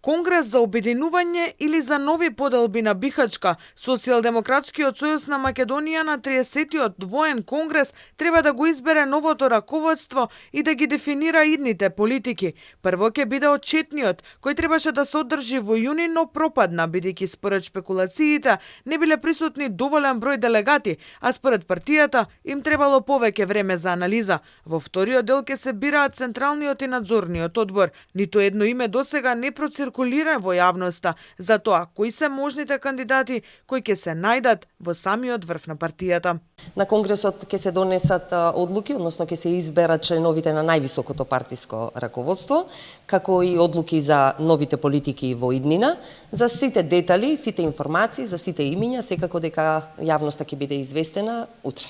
Конгрес за обединување или за нови поделби на Бихачка, Социјалдемократскиот сојуз на Македонија на 30-тиот двоен конгрес треба да го избере новото раководство и да ги дефинира идните политики. Прво ќе биде отчетниот, кој требаше да се одржи во јуни, но пропадна, бидејќи според шпекулациите не биле присутни доволен број делегати, а според партијата им требало повеќе време за анализа. Во вториот дел ќе се бираат централниот и надзорниот одбор. Ниту едно име досега не проциркулира во јавноста за тоа кои се можните кандидати кои ќе се најдат во самиот врв на партијата. На Конгресот ќе се донесат одлуки, односно ќе се изберат членовите на највисокото партиско раководство, како и одлуки за новите политики во иднина. За сите детали, сите информации, за сите имиња, секако дека јавноста ќе биде известена утре.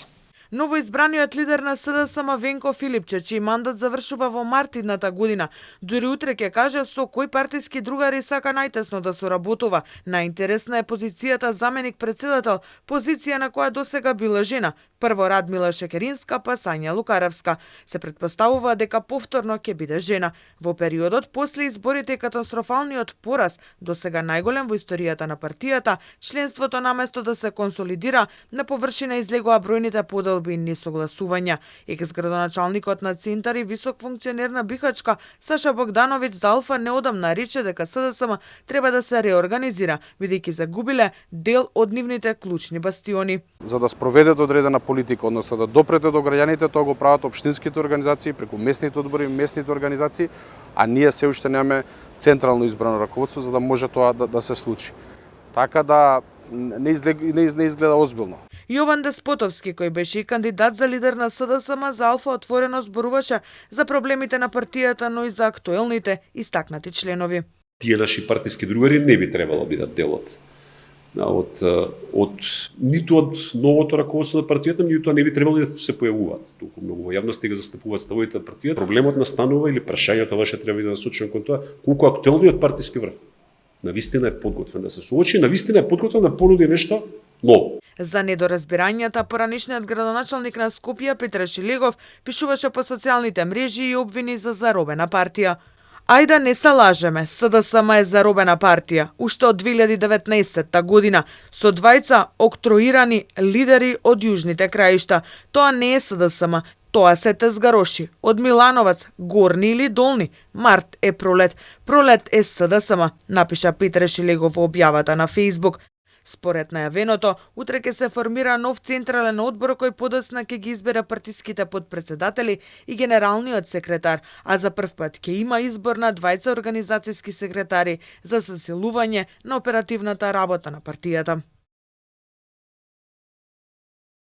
Новоизбраниот лидер на СДСМ Венко Филипче, чиј мандат завршува во март идната година, дури утре ќе каже со кои партиски другари сака најтесно да соработува. Најинтересна е позицијата заменик председател, позиција на која досега била жена. Прво Радмила Шекеринска, па Сања Лукаревска. Се претпоставува дека повторно ќе биде жена. Во периодот после изборите и катастрофалниот пораз, досега најголем во историјата на партијата, членството наместо да се консолидира, на површина излегува бројните поделби и несогласувања. Екс-градоначалникот на Центар и висок функционер на Бихачка, Саша Богдановиќ за Алфа неодамна рече дека СДСМ треба да се реорганизира, бидејќи загубиле дел од нивните клучни бастиони. За да спроведете одредена политика, односно да допрете до граѓаните, тоа го прават општинските организации преку местните одбори, местните организации, а ние се уште немаме централно избрано раководство за да може тоа да се случи. Така да не изгледа озбилно. Јован Деспотовски, кој беше и кандидат за лидер на СДСМ за Алфа, отворено зборуваше за проблемите на партијата, но и за актуелните истакнати членови. Тие наши партиски другари не би требало да бидат дел ниту од новото раководство на партијата, ниту не би требало да се појавуваат. Толку многу во јавност ги застапуваат ставовите на партијата. Проблемот настанува или прашањето ваше треба да насочено кон тоа колку актуелниот партиски врв навистина е подготвен да се соочи, навистина е подготвен да понуди нешто ново. За недоразбирањата, поранишниот градоначалник на Скопје Петре Шилегов пишуваше по социјалните мрежи и обвини за заробена партија. Ајде не се лажеме, СДСМ е заробена партија, уште од 2019 година, со двајца октроирани лидери од јужните краишта. Тоа не е СДСМ, тоа се тезгароши. Од Милановац, горни или долни, март е пролет, пролет е СДСМ, напиша Петре Шилегов во објавата на Facebook. Според најавеното, утре ќе се формира нов централен одбор кој подоцна ќе ги избере партиските подпредседатели и генералниот секретар, а за прв пат ќе има избор на двајца организацијски секретари за засилување на оперативната работа на партијата.